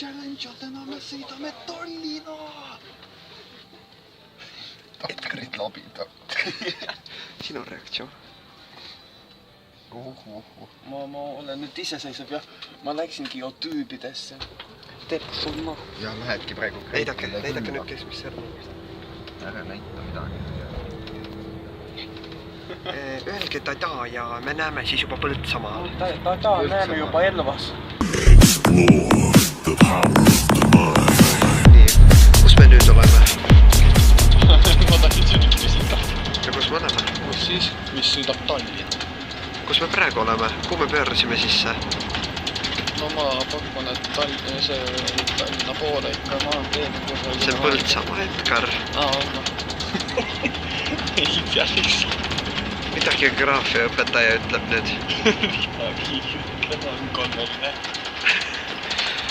challenge, täna me sõidame Tallinna. Takkarid labida. Sinu reaktsioon? Ma olen nüüd iseseisev ja ma läksingi jo tüübidesse. Teeb sul noh. Ja lähedki praegu. Näidake nüüd kes, mis see on. Ära näita midagi. Öelge tada ja me näeme siis juba Põltsamaal. Tada näeme juba Elvas. Nii, kus me nüüd oleme? Ma tahtsin sinult küsida. Ja kus me oleme? Kus siis? Mis sõidab Tallinna? Kus me praegu oleme? Kuhu me pöörasime sisse? No ma pakun, et Tallinna poole ikka maanteed. See on Põltsamaa, Edgar. Ei teadis. Mida geograafia õpetaja ütleb nüüd? Midagi ütleb on kolmeline.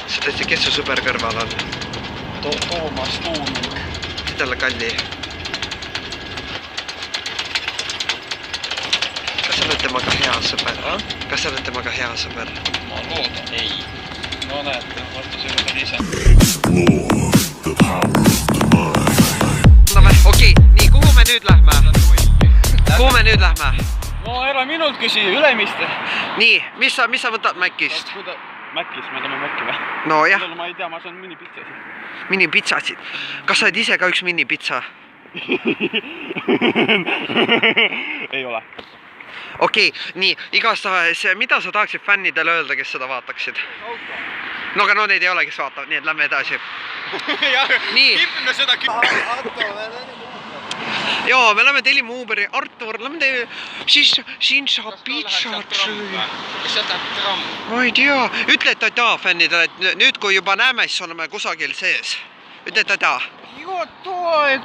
Sa tõesti, kes su sõber kõrval on? Toomas Tuuming. Talle Kalli. Kas sa oled temaga hea sõber? Kas sa oled temaga hea sõber? Ma loodan, ei. No näete, vaata see juba ise. Okei, nii, kuhu me nüüd lähme? Kuhu me nüüd lähme? No ära minult küsi, Ülemiste. Nii, mis sa võtad Mäkkist? Mäkkis, me oleme Mäkki või? No jah. Ma ei tea, ma saan minipitsasid. Minipitsasid? Kas sa oled ise ka üks minipitsa? Ei ole. Okei, nii, igastahes, mida sa tahaksid fännidele öelda, kes seda vaataksid? No aga no neid ei ole, kes vaatavad, nii et lähme edasi. Nii. Kipime seda Jaa, me lähme tellime Uberi. Artur, lähme teile siis siin saab pitsat süüa. Kas sa tahad tramm? Ma ei tea. Ütle tada fännidele, et nüüd kui juba näeme, siis oleme kusagil sees. Ütle tada. Joo, toi!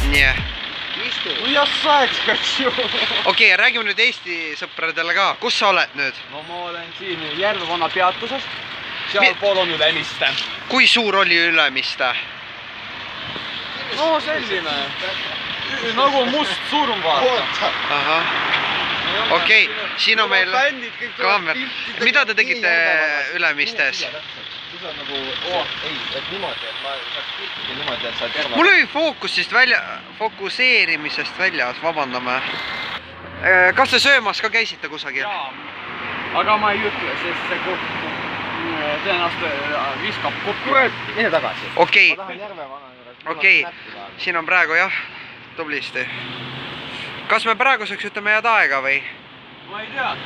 Nii. No ja saaks katsu. Okei, räägime nüüd Eesti sõpradele ka. Kus sa oled nüüd? No ma olen siin Järvevana peatuses. Seal pool on Ülemiste. Kui suur oli Ülemiste? No selline. Nagu must surm vaata. Ahah. Okei, siin on meil kaamer. Mida te tegite Ülemistes? Mul oli fokuseerimisest väljas, vabandame. Kas te söömas ka käisite kusagil? Jaa, aga ma ei ütle, sest see kokku tõenäoliselt viskab kokku. Mine tagasi. Okei, siin on praegu jah, tublisti. Kas me praeguseks ütleme head aega või? Ma ei tea.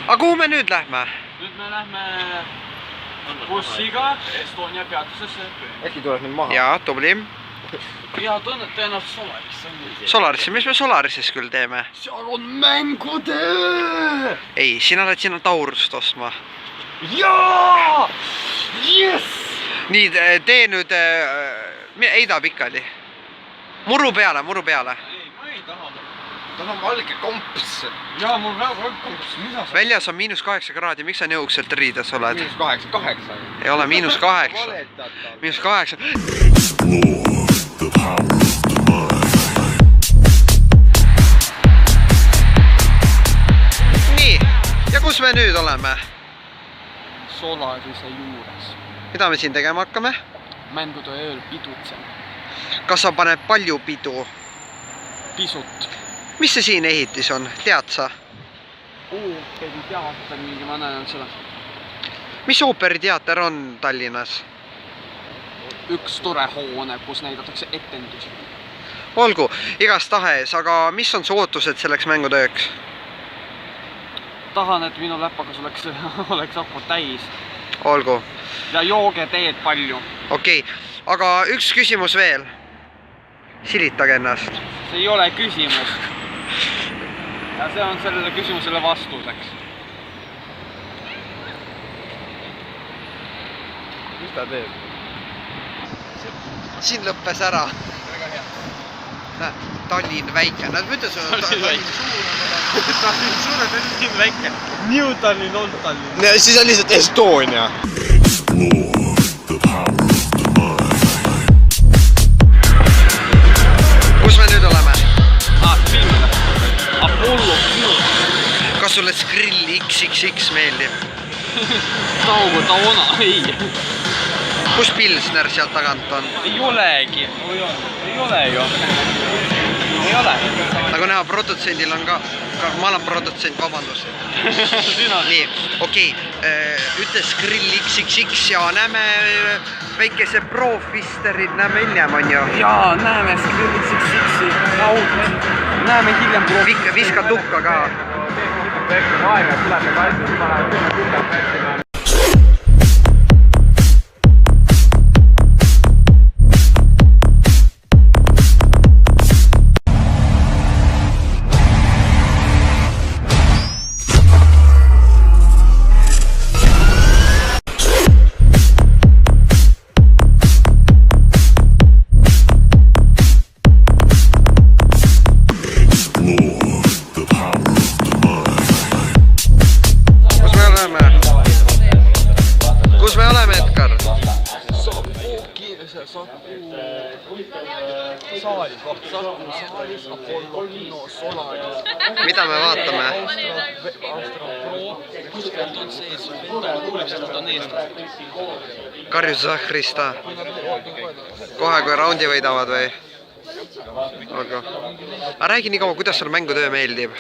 Aga kuhu me nüüd lähme? Nüüd me lähme bussiga Estonia peatusesse. Äkki tuleb nüüd maha? Jaa, tubli. Ja tõenäoliselt Solarisse. Solarisse, mis me Solarisses küll teeme? Seal on mängutee! Ei, sina oled sinna Taurust ostma. Jaa! Yes! Nii, tee nüüd, heida pikali. Muru peale. Ei, ma ei taha. Tal on valge komps. Jaa, mul on väga komps. Väljas on -8 kraadi, miks sa nõukselt riides oled? -8. Ei ole -8. -8. Nii, ja kus me nüüd oleme? Solarise juures. Mida me siin tegema hakkame? Mängutöö ööl pidutsen. Kas sa paned palju pidu? Pisut. Mis see siin ehitis on? Tead sa? Ooperiteater mingi, ma näen seda. Mis ooperiteater on Tallinnas? Üks tore hoone, kus näidatakse etendusi. Olgu, igastahes, aga mis on su ootused selleks mängutööks? Tahan, et minu läpakas oleks hapu täis. Olgu. Ja jooge teed palju. Okei, aga üks küsimus veel. Silitage ennast. See ei ole küsimus. Ja see on sellele küsimusele vastuseks. Mis ta teeb? Siin lõppes ära. Väga hea. Tallinn väike. Nad mõtles, et Tallinn väike. Tallinn suure, Tallinn väike. New Tallinn, old Tallinn. Siis on lihtsalt Estonia. Kus me nüüd oleme? Filmida. Apollo sulle Skrill XXX meeldib? Taugu tauna, ei. Kus Pilsner sealt tagant on? Ei olegi. Ei ole ju. Ei ole. Nagu näha, produtsendil on ka ma olen produtsent, vabandust. Nii, okei. Ütle Skrill XXX ja näeme väikese Profisterid, näeme hiljem on ju. Jaa, näeme Skrill XXX-i. Näeme hiljem Profisterid. Viska tukka ka. Mida me vaatame? Karjus Zahrista. Kohe kui raundi võidavad või? Aga räägi nii kaua, kuidas sulle mängutöö meeldib?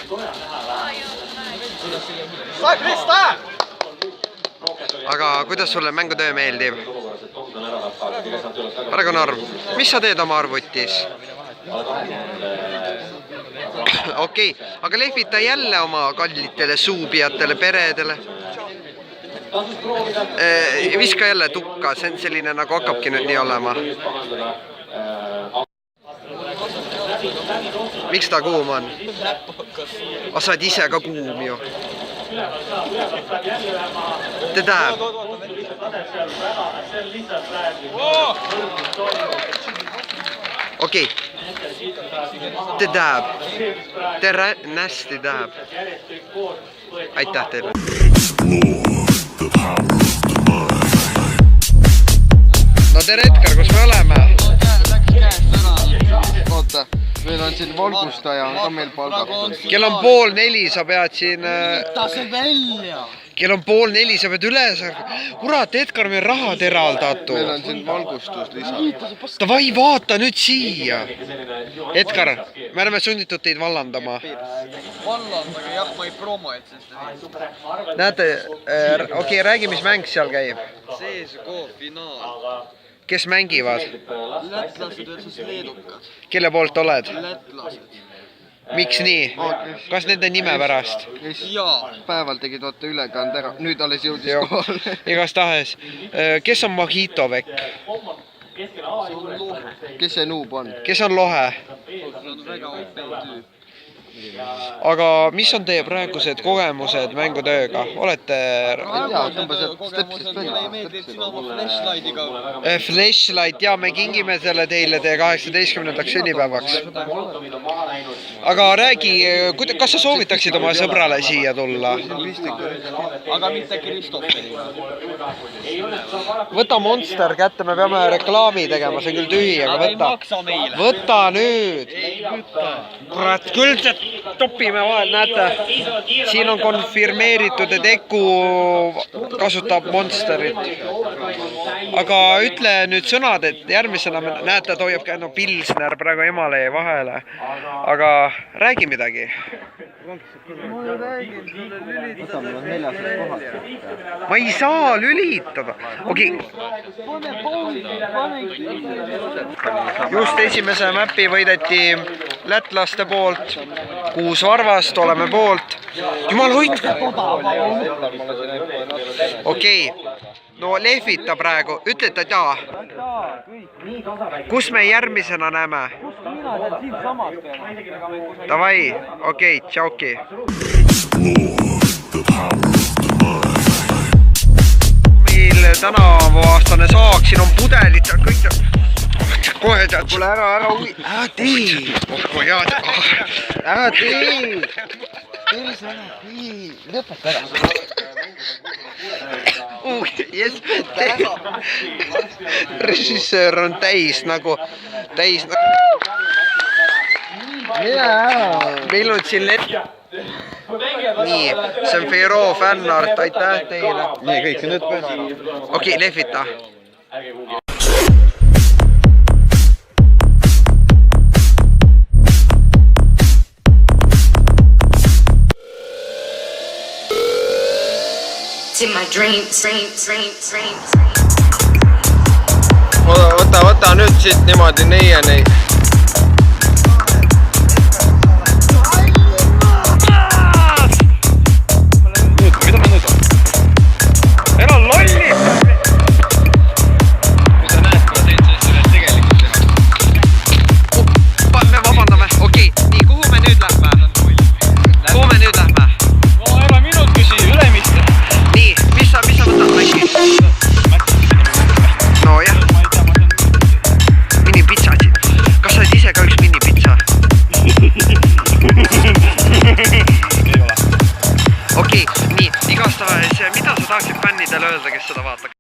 Aga kuidas sulle mängutöö meeldib? Praegu on arv. Mis sa teed oma arvutis? Okei, aga lehvita jälle oma kallitele suupijatele, peredele. Viska jälle tukka, see on selline nagu hakkabki nüüd nii olema. Miks ta kuum on? Sa oled ise ka kuum ju. Tähendab. Okei. Tähendab. Tere nästi tähendab. Aitäh teile. No tere Edgar, kus me oleme? Oota, meil on siin valgustaja, ka meil palgatud. Kell on 3:30, sa pead siin... Võta see välja! Kell on 3:30, sa pead üle saada. Kurat, Edgar, meil rahad eraldatud. Meil on siin valgustus lisaks. Davai, vaata nüüd siia. Edgar, me oleme sunnitud teid vallandama. Vallandage, jah, ma ei promo, et seda. Näete, okei, räägi, mis mäng seal käib. CSGO finaal. Kes mängivad? Lätlased versus leedukad. Kelle poolt oled? Lätlased. Miks nii? Kas nende nime pärast? Jaa. Päeval tegid oota ülekand ära, nüüd alles jõudis kohale. Igas tahes. Kes on Mohitovek? Kes see nuub on? Kes on Lohe? See on väga OP tüüp. Aga mis on teie praegused kogemused mängutööga? Olete... Kogemused mulle ei meeldi, et sina oma flashlightiga... Flashlight, ja me kingime selle teile teie 18. sünnipäevaks. Aga räägi, kas sa soovitaksid oma sõbrale siia tulla? Aga mitte Kristoferiga. Võta Monster kätte, me peame reklaami tegema, see on küll tühi, aga võta. Ei maksa meile. Võta nüüd. Kurat, küll see topime vahel, näete. Siin on konfirmeeritud, et Eku kasutab Monsterit. Aga ütle nüüd sõnad, et järgmisena näete, et hoiab käinud Pilsner praegu emale jäi vahele. Aga räägi midagi. Ma ei saa lülitada. Okei. Just esimese mäppi võideti lätlaste poolt. 6 varvast, oleme poolt. Jumal hoidku! Okei. No lehvita praegu, ütlete jaa. Kus me järgmisena näeme? Davai, okei, tšauki. Meil tänavuaastane saak, siin on pudelid ja kõik. Kohe tead. Kuule ära tee. Ära tee. Lõpeta ära. Režissöör on täis nagu meil on siin nii , see on Fero fännart , aitäh teile . nii , kõik , nüüd pööra ära . okei , lehvita . In my dreams, dreams. võta nüüd siit niimoodi neieni . mida ma nüüd on ? ära lolli . kui sa näed , kui teed sellest üles tegelikult teha . me vabandame , okei , nii , kuhu me nüüd lähme ? kuhu me nüüd lähme ? no ära minut küsi , Ülemist . nii , mis sa võtad Mäkki ? nojah , minipitsasid . kas sa oled ise ka üks minipitsa ? okei , nii , igastahes , mida sa tahaksid fännidele öelda , kes seda vaataks ?